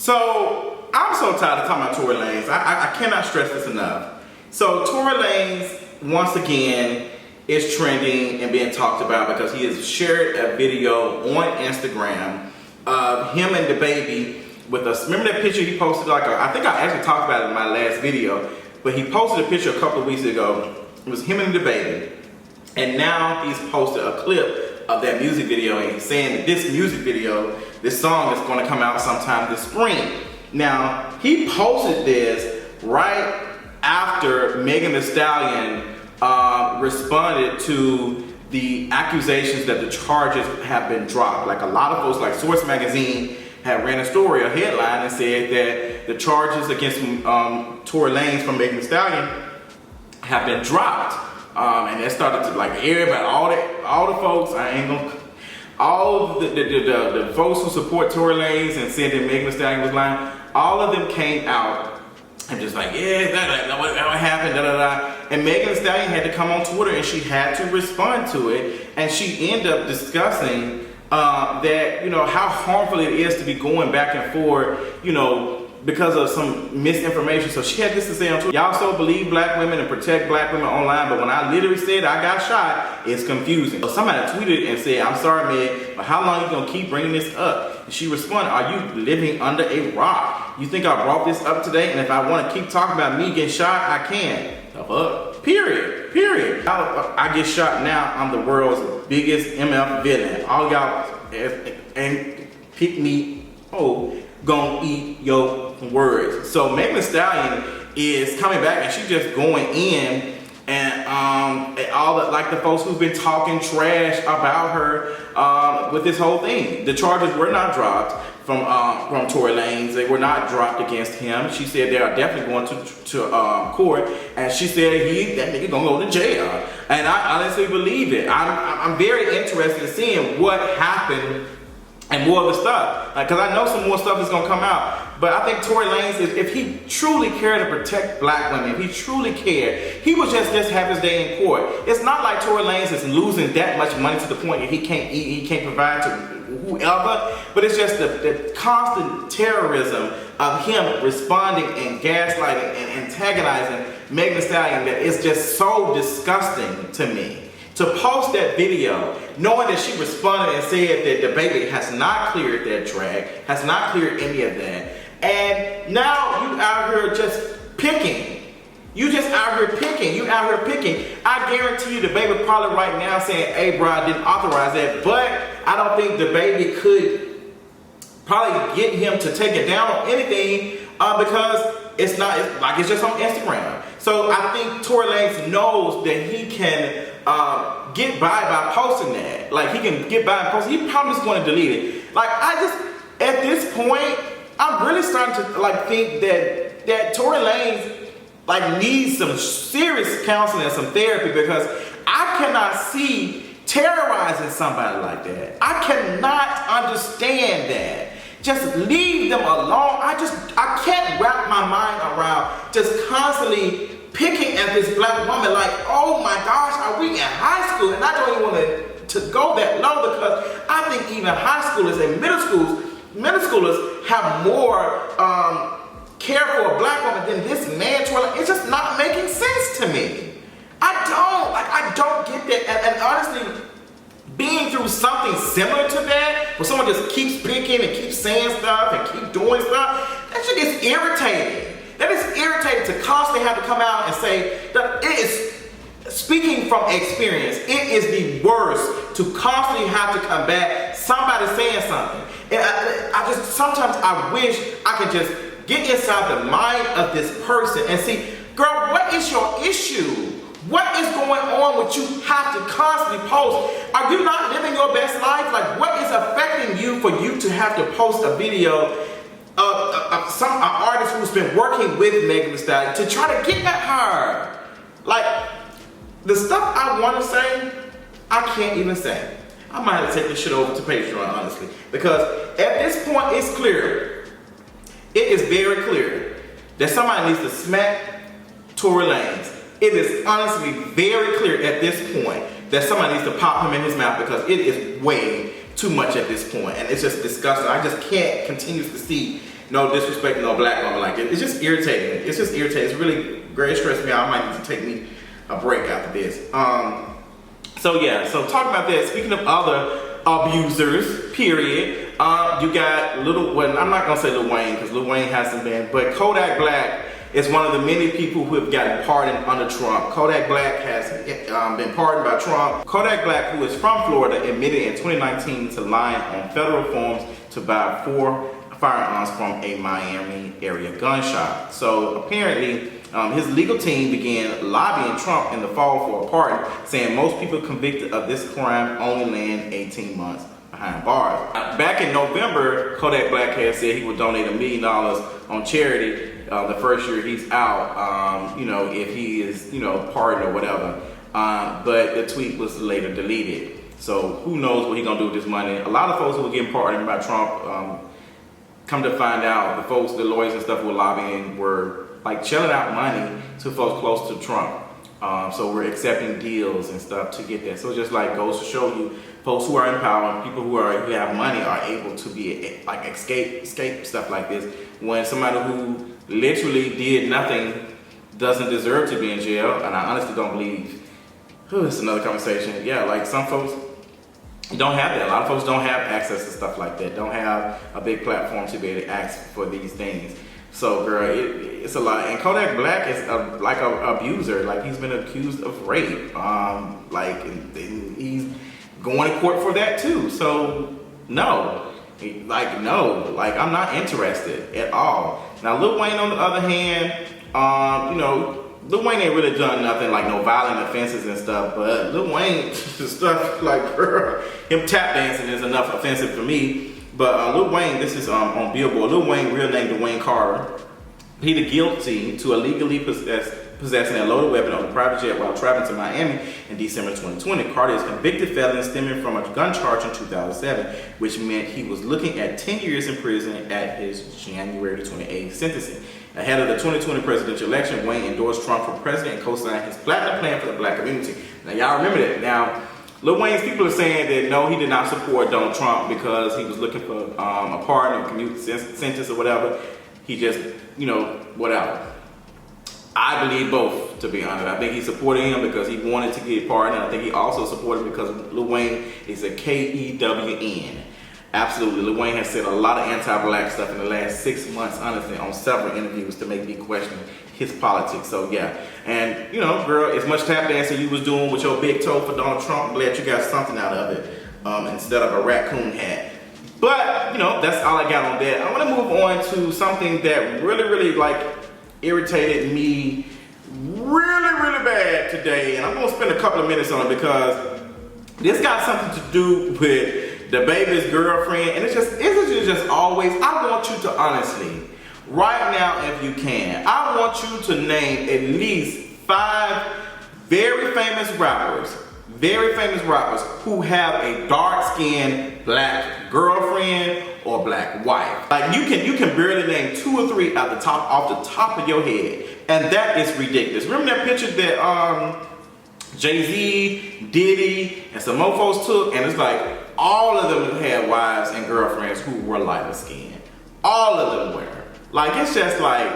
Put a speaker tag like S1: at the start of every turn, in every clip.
S1: So I'm so tired of talking about Tory Lanez. I cannot stress this enough. So Tory Lanez, once again, is trending and being talked about because he has shared a video on Instagram of him and the baby with us. Remember that picture he posted? I think I actually talked about it in my last video, but he posted a picture a couple of weeks ago. It was him and the baby, and now he's posted a clip of that music video, and he's saying that this music video, this song is going to come out sometime this spring. Now, he posted this right after Megan Thee Stallion responded to the accusations that the charges have been dropped. Like a lot of folks, like Source Magazine, had ran a story, a headline, and said that the charges against Tory Lanez from Megan Thee Stallion have been dropped. And that started to, like, everybody, all the folks, all the folks who support Tory Lanez and said that Megan Thee Stallion was lying, all of them came out and just like, yeah, what happened, And Megan Thee Stallion had to come on Twitter and she had to respond to it. And she ended up discussing that, how harmful it is to be going back and forth, because of some misinformation. So she had this to say on Twitter: y'all so believe black women and protect black women online, but when I literally said I got shot, it's confusing. So somebody tweeted and said, I'm sorry, Meg, but how long are you gonna keep bringing this up? And she responded, are you living under a rock? You think I brought this up today, and if I wanna keep talking about me getting shot, I can. The fuck? Period. I get shot now, I'm the world's biggest MF villain. All y'all and pick me, gonna eat your words. So Megan Thee Stallion is coming back and she's just going in and all the folks who've been talking trash about her with this whole thing. The charges were not dropped from Tory Lanez. They were not dropped against him. She said they are definitely going to court, and she said that nigga gonna go to jail. And I honestly believe it. I'm very interested in seeing what happened and more of the stuff, because I know some more stuff is gonna come out. But I think Tory Lanez, if he truly cared to protect black women, if he truly cared, he would just have his day in court. It's not like Tory Lanez is losing that much money to the point that he can't eat, he can't provide to whoever. But it's just the constant terrorism of him responding and gaslighting and antagonizing Megan Thee Stallion that is just so disgusting to me. To post that video, knowing that she responded and said that the baby has not cleared that drag, has not cleared any of that, and now you out here just picking. You out here picking. I guarantee you the baby probably right now saying, hey bro, I didn't authorize that, but I don't think the baby could probably get him to take it down on anything because it's just on Instagram. So I think Tory Lanez knows that he can get by posting that. Like, he can get by and post. He probably just going to delete it. Like, at this point, I'm really starting to think that Tory Lanez needs some serious counseling and some therapy, because I cannot see terrorizing somebody like that. I cannot understand that. Just leave them alone. I can't wrap my mind around just constantly picking at this black woman like, oh my gosh, are we in high school? And I don't even want to go that low, because I think even high schoolers and middle schoolers have more care for a black woman than this man. It's just not making sense to me. I don't get that. And honestly, being through something similar to that, where someone just keeps picking and keeps saying stuff and keep doing stuff, that shit is irritating. That is irritating to constantly have to come out and say that it is, speaking from experience, it is the worst to constantly have to combat somebody saying something. And sometimes I wish I could just get inside the mind of this person and see, girl, what is your issue? What is going on with you have to constantly post? Are you not living your best life? Like, what is affecting you for you to have to post a video of an artist who's been working with Megan Thee Stallion to try to get at her? Like, the stuff I want to say, I can't even say. I might have to take this shit over to Patreon, honestly, because at this point, it's clear. It is very clear that somebody needs to smack Tory Lanez. It is honestly very clear at this point that somebody needs to pop him in his mouth, because it is way too much at this point, and it's just disgusting. I just can't continue to see No disrespect to no black woman. Like, it's just irritating. It's just irritating. It's really very stressing me out. I might need to take me a break after this. So yeah, so talking about that, speaking of other abusers, period, you got well, I'm not gonna say Lil Wayne, because Lil Wayne hasn't been, but Kodak Black is one of the many people who have gotten pardoned under Trump. Kodak Black has been pardoned by Trump. Kodak Black, who is from Florida, admitted in 2019 to lying on federal forms to buy 4 firearms from a Miami area gun shop. So apparently, his legal team began lobbying Trump in the fall for a pardon, saying most people convicted of this crime only land 18 months behind bars. Back in November, Kodak Black had said he would donate $1 million on charity the first year he's out, you know, if he is, you know, pardoned or whatever. But the tweet was later deleted. So who knows what he's gonna do with this money. A lot of folks who were getting pardoned by Trump, come to find out, the folks, the lawyers and stuff who were lobbying were like shelling out money to folks close to Trump. So we're accepting deals and stuff to get that. So it just like goes to show you, folks who are in power, people who have money are able to be like escape stuff like this. When somebody who literally did nothing doesn't deserve to be in jail, and I honestly don't believe. It's another conversation. Yeah, like some folks don't have that. A lot of folks don't have access to stuff like that. Don't have a big platform to be able to ask for these things. So, girl, it's a lot. And Kodak Black is like an abuser. Like, he's been accused of rape. And he's going to court for that too. So, no. Like, I'm not interested at all. Now, Lil Wayne, on the other hand, you know, Lil Wayne ain't really done nothing like no violent offenses and stuff, but Lil Wayne, stuff like, girl, him tap dancing is enough offensive for me. But Lil Wayne, this is on Billboard. Lil Wayne, real name Dwayne Carter, pleaded guilty to illegally possessing a loaded weapon on a private jet while traveling to Miami in December 2020. Carter is a convicted felon stemming from a gun charge in 2007, which meant he was looking at 10 years in prison at his January 28th sentencing. Ahead of the 2020 presidential election, Wayne endorsed Trump for president and co-signed his platinum plan for the black community. Now, y'all remember that. Now, Lil Wayne's people are saying that no, he did not support Donald Trump because he was looking for a pardon or commute sentence or whatever. He just, you know, whatever. I believe both, to be honest. I think he supported him because he wanted to get pardoned. I think he also supported him because Lil Wayne is a K-E-W-N. Absolutely. Lil Wayne has said a lot of anti-black stuff in the last 6 months, honestly, on several interviews to make me question his politics. So yeah, and you know, girl, as much tap dancing you was doing with your big toe for Donald Trump, I'm glad you got something out of it instead of a raccoon hat. But you know, that's all I got on that. I want to move on to something that really like irritated me really bad today, and I'm gonna spend a couple of minutes on it because this got something to do with the baby's girlfriend, and it's just always. I want you to honestly, right now, if you can, I want you to name at least 5 very famous rappers who have a dark-skinned black girlfriend or black wife. Like you can barely name 2 or 3 off the top of your head, and that is ridiculous. Remember that picture that Jay-Z, Diddy, and some more folks took, and it's like all of them had wives and girlfriends who were lighter skinned. All of them were. Like, it's just like,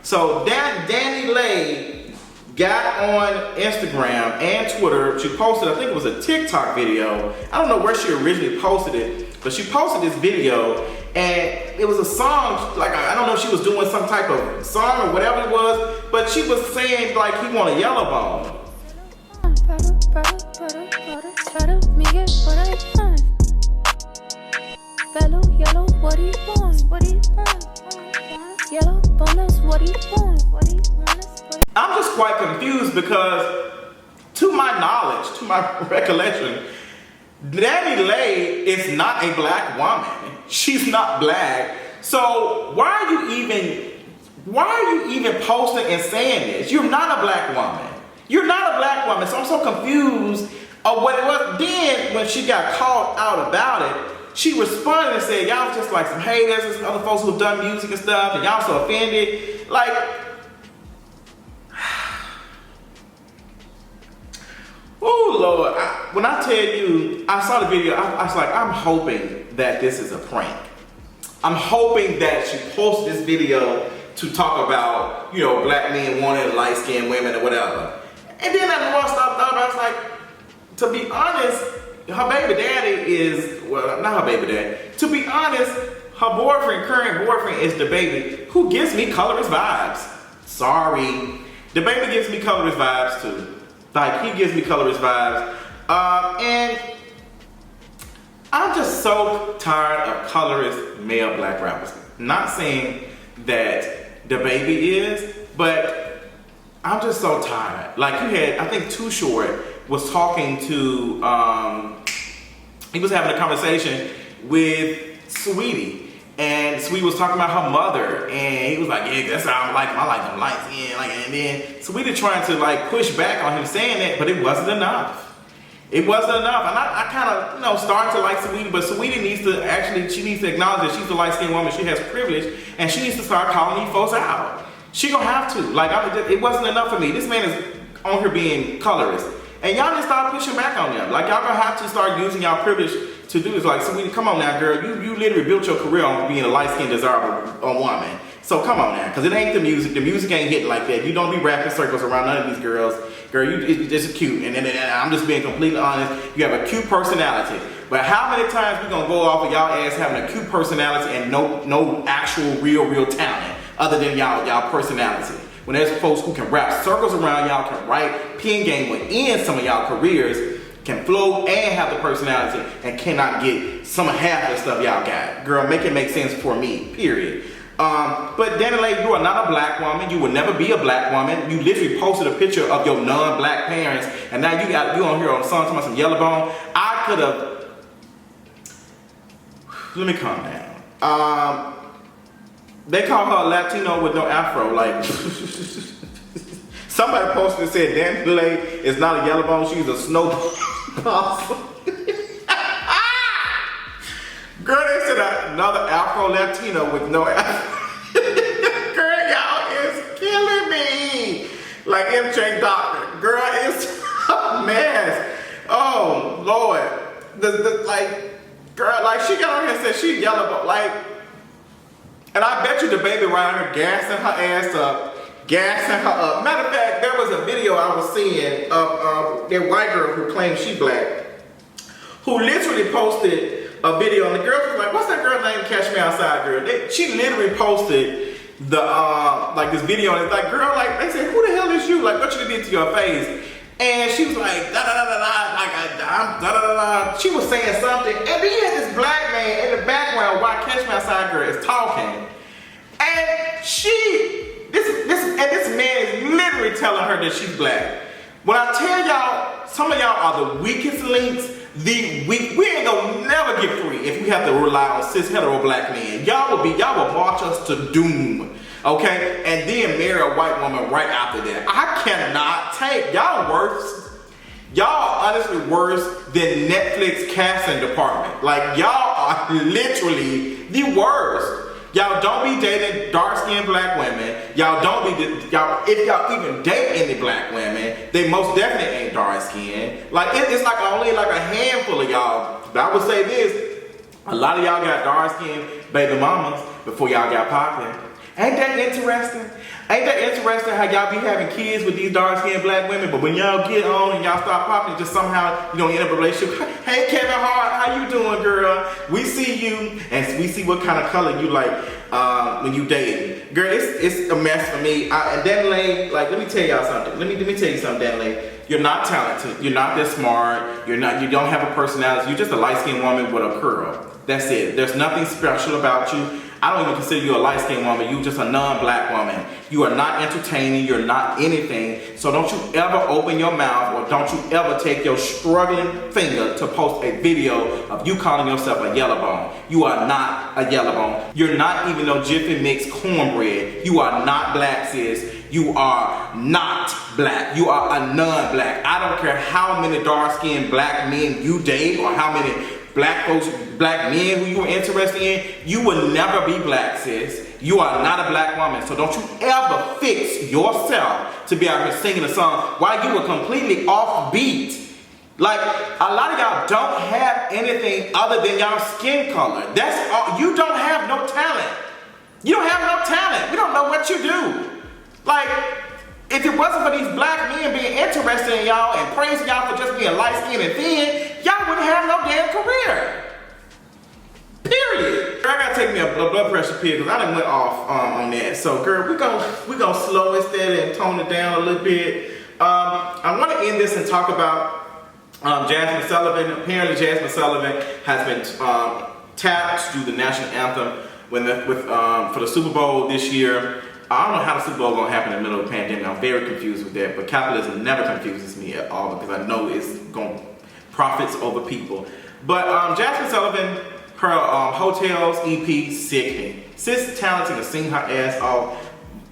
S1: so Dani Leigh got on Instagram and Twitter. She posted, I think it was a TikTok video. I don't know where she originally posted it, but she posted this video, and it was a song, like, I don't know if she was doing some type of song or whatever it was, but she was saying, like, he want a yellow bone.
S2: Yellow, what he want? What he want? Yellow bonus, what he want? What he want?
S1: I'm just quite confused because, to my knowledge, to my recollection, Dani Leigh is not a black woman. She's not black. So why are you even posting and saying this? You're not a black woman. You're not a black woman. So I'm so confused of what it was. Then when she got called out about it, she responded and said, y'all just like some haters and other folks who've done music and stuff, and y'all so offended. Like, oh Lord, when I tell you, I saw the video, I was like, I'm hoping that this is a prank. I'm hoping that she posts this video to talk about, you know, black men wanting light-skinned women or whatever. And then I watched stuff, I was like, to be honest, her baby daddy is, well, not her baby daddy. To be honest, her boyfriend, current boyfriend, is the baby who gives me colorist vibes. Sorry. The baby gives me colorist vibes too. Like, he gives me colorist vibes. And I'm just so tired of colorist male black rappers. Not saying that the baby is, but I'm just so tired. Like, you had, I think Too Short was talking to, he was having a conversation with Sweetie. And Sweetie was talking about her mother, and he was like, yeah, that's how I like them. I like them light skin. Like, and then Sweetie trying to like push back on him saying that, but it wasn't enough. It wasn't enough. And I kind of, you know, started to like Sweetie, but Sweetie needs to actually, she needs to acknowledge that she's a light-skinned woman. She has privilege, and she needs to start calling these folks out. She gonna have to. Like, it wasn't enough for me. This man is on here being colorist. And y'all need to start pushing back on them. Like, y'all gonna have to start using y'all privilege to do this. Like, Sweetie, come on now, girl. You literally built your career on being a light-skinned, desirable woman. So come on now, because it ain't the music. The music ain't hitting like that. You don't be wrapping circles around none of these girls. Girl, it's just cute. And I'm just being completely honest. You have a cute personality. But how many times we gonna go off of y'all ass having a cute personality and no actual real talent other than y'all personality? When there's folks who can wrap circles around y'all, can write, pen game within some of y'all careers, can flow and have the personality, and cannot get some of half the stuff y'all got. Girl, make it make sense for me, period. But DaniLeigh, you are not a black woman. You will never be a black woman. You literally posted a picture of your non-black parents, and now you on here on the song talking about some yellow bone. I could have. Let me calm down. They call her a Latino with no afro. Like, somebody posted and said DaniLeigh is not a yellow bone. She's a snow possum. Girl, they said another Afro Latino with no afro. Girl, y'all is killing me. Like MJ Doctor. Girl, it's a mess. Oh, Lord. Girl, like, she got on here and said she yellow, but like, and I bet you the baby around her gassing her ass up, gassing her up. Matter of fact, there was a video I was seeing of that white girl who claims she black, who literally posted a video, and the girl was like, what's that girl name? Catch Me Outside girl. She literally posted the like this video, and it's like, girl, like, they said, who the hell is you? Like, what you did to your face? And she was like, da da da da da, like, I'm da da da da. She was saying something, and then you had this black man in the background while Catch Me Outside girl is talking, and this man is literally telling her that she's black. When I tell y'all, some of y'all are the weakest links. We ain't gonna never get free if we have to rely on cis hetero black men. Y'all will march us to doom, okay? And then marry a white woman right after that. I cannot take y'all worse. Y'all honestly worse than Netflix casting department. Like, y'all are literally the worst. Y'all don't be dating dark-skinned black women. If y'all even date any black women, they most definitely ain't dark-skinned. Like, it's like only like a handful of y'all. But I would say this, a lot of y'all got dark-skinned baby mamas before y'all got popular. Ain't that interesting? Ain't that interesting how y'all be having kids with these dark-skinned black women, but when y'all get on and y'all start popping, just somehow you don't end up in a relationship. Hey, Kevin Hart, how you doing, girl? We see you, and we see what kind of color you like when you dating. Girl, it's a mess for me. And DaniLeigh, like, let me tell y'all something. Let me tell you something, DaniLeigh. You're not talented. You're not that smart. You don't have a personality. You're just a light-skinned woman with a curl. That's it. There's nothing special about you. I don't even consider you a light-skinned woman. You're just a non-black woman. You are not entertaining. You're not anything. So don't you ever open your mouth, or don't you ever take your struggling finger to post a video of you calling yourself a yellow bone. You are not a yellow bone. You're not even no Jiffy Mix cornbread. You are not black, sis. You are not black. You are a non-black. I don't care how many dark-skinned black men you date, or how many black folks, black men who you were interested in. You will never be black, sis. You are not a black woman. So don't you ever fix yourself to be out here singing a song while you were completely off beat. Like, a lot of y'all don't have anything other than y'all skin color. That's all. You don't have have no talent. You don't have no talent. We don't know what you do. Like, if it wasn't for these black men being interested in y'all and praising y'all for just being light-skinned and thin, y'all wouldn't have no damn career. Period. I gotta take me a blood pressure pill because I done went off on that. So, girl, we gonna slow it steady and tone it down a little bit. I want to end this and talk about Jazmine Sullivan. Apparently, Jazmine Sullivan has been tapped to do the national anthem for the Super Bowl this year. I don't know how the Super Bowl is gonna happen in the middle of the pandemic. I'm very confused with that. But capitalism never confuses me at all because I know it's going profits over people. But Jazmine Sullivan. Her Hotels EP, sickening. Sis talented to sing her ass off.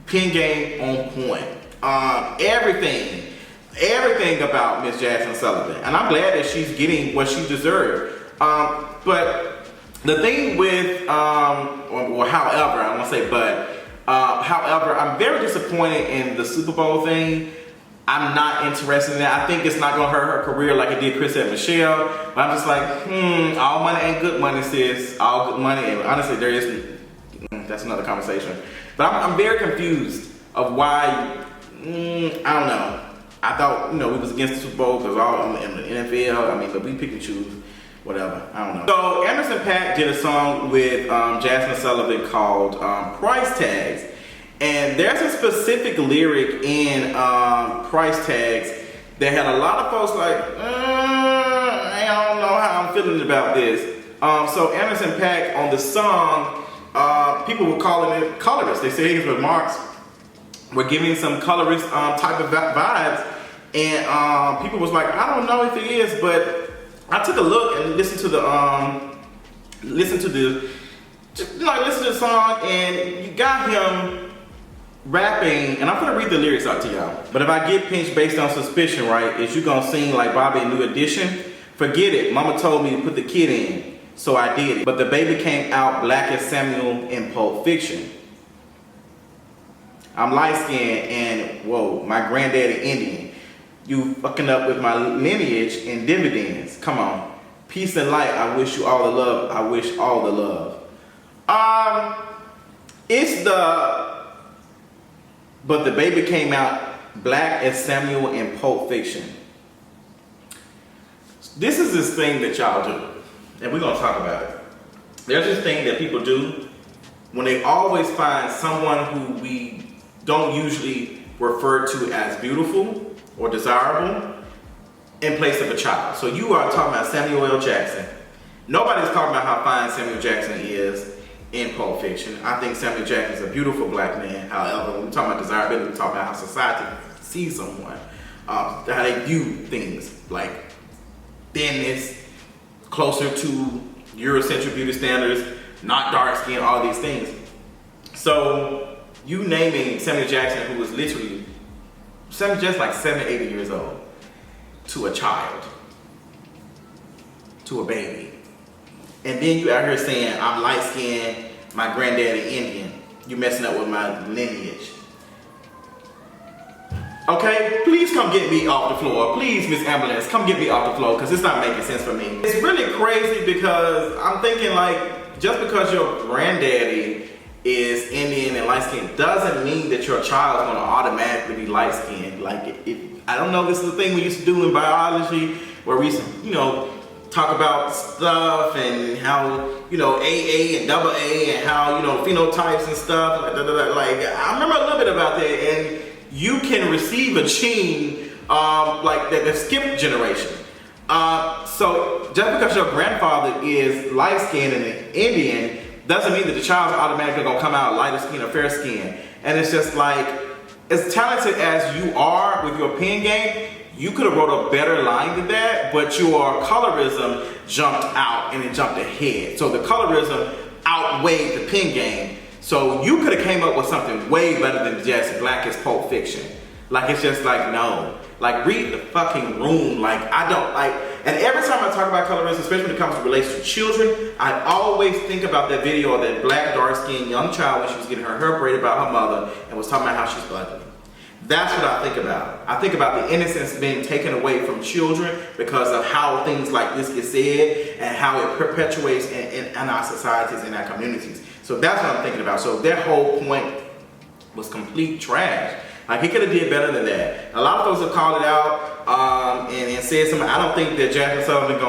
S1: Pen game on point. Everything about Miss Jazmine Sullivan. And I'm glad that she's getting what she deserved. But the thing with, however, I won't say but, however, I'm very disappointed in the Super Bowl thing. I'm not interested in that. I think it's not gonna hurt her career like it did Chris and Michelle. But I'm just like, all money ain't good money, sis. All good money, and honestly, there isn't. That's another conversation. But I'm very confused of why. I don't know. I thought we was against the Super Bowl because all in the NFL. I mean, but we pick and choose. Whatever. I don't know. So Anderson Pak did a song with Jazmine Sullivan called "Price Tags." And there's a specific lyric in Price Tags that had a lot of folks like, I don't know how I'm feeling about this. So Anderson Pak on the song, people were calling it colorist. They say his remarks were giving some colorist type of vibes. And people was like, I don't know if it is, but I took a look and listened to the song, and you got him rapping, and I'm gonna read the lyrics out to y'all. But if I get pinched based on suspicion, right, is you gonna sing like Bobby in New Edition? Forget it. Mama told me to put the kid in, so I did it. But the baby came out black as Samuel in Pulp Fiction. I'm light-skinned and, whoa, my granddaddy Indian. You fucking up with my lineage and dividends. Come on. Peace and light, I wish you all the love. I wish all the love. But the baby came out black as Samuel in Pulp Fiction. This is this thing that y'all do, and we're gonna talk about it. There's this thing that people do when they always find someone who we don't usually refer to as beautiful or desirable in place of a child. So you are talking about Samuel L. Jackson. Nobody's talking about how fine Samuel Jackson is in Pulp Fiction. I think Samuel Jackson is a beautiful black man. However, when we talk about desirability, we talk about how society sees someone, how they view things like thinness, closer to Eurocentric beauty standards, not dark skin, all these things. So you naming Samuel Jackson, who was literally just like 70, 80 years old, to a child, to a baby. And then you out here saying, I'm light-skinned, my granddaddy Indian. You messing up with my lineage. Okay, please come get me off the floor. Please, Miss Ambulance, come get me off the floor because it's not making sense for me. It's really crazy because I'm thinking like, just because your granddaddy is Indian and light-skinned doesn't mean that your child is going to automatically be light-skinned. Like, I don't know, this is the thing we used to do in biology where we used to, talk about stuff and how, AA and double A and how, phenotypes and stuff. Like, I remember a little bit about that, and you can receive a gene like that skipped generation. So just because your grandfather is light-skinned and an Indian doesn't mean that the child's automatically gonna come out lighter skin or fair skin. And it's just like, as talented as you are with your pen game, you could have wrote a better line than that, but your colorism jumped out and it jumped ahead. So the colorism outweighed the pen game. So you could have came up with something way better than just black as Pulp Fiction. Like, it's just like, no. Like, read the fucking room. Like, I don't like, and every time I talk about colorism, especially when it comes to relates to children, I always think about that video of that black, dark-skinned young child when she was getting her hair braided by her mother and was talking about how she's ugly. That's what I think about. I think about the innocence being taken away from children because of how things like this get said and how it perpetuates in our societies and our communities. So that's what I'm thinking about. So their whole point was complete trash. Like, he could have did better than that. A lot of folks have called it out and said something. I don't think that Jazmine Sullivan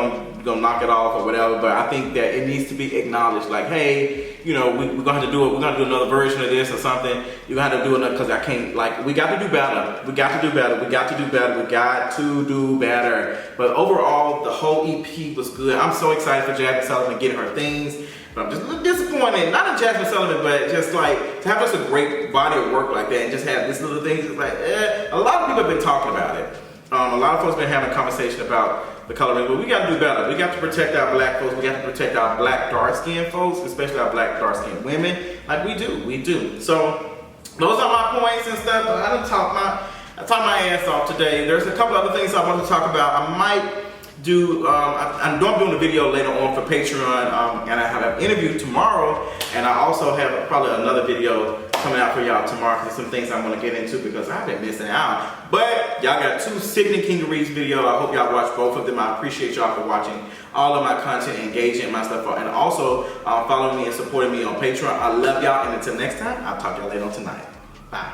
S1: gonna knock it off or whatever, but I think that it needs to be acknowledged. Like, hey, you know, we're gonna have to do it. We're gonna do another version of this or something. You're gonna have to do another, because I can't. Like, we got to do better. We got to do better. We got to do better. We got to do better. But overall, the whole EP was good. I'm so excited for Jazmine Sullivan getting her things. But I'm just a little disappointed, not in Jazmine Sullivan, but just like to have just a great body of work like that and just have this little thing. It's like, a lot of people have been talking about it. A lot of folks have been having a conversation about the colorism, but we got to do better. We got to protect our black folks. We got to protect our black dark-skinned folks, especially our black dark-skinned women. Like we do. So those are my points and stuff. I done talked my ass off today. There's a couple other things I want to talk about. I might do, I'm doing a video later on for Patreon, and I have an interview tomorrow, and I also have probably another video coming out for y'all tomorrow, because there's some things I'm going to get into because I've been missing out. But y'all got 2 Sickening Kingeries video. I hope y'all watch both of them. I appreciate y'all for watching all of my content, engaging in my stuff, and also following me and supporting me on Patreon. I love y'all, and until next time, I'll talk to y'all later on tonight. Bye.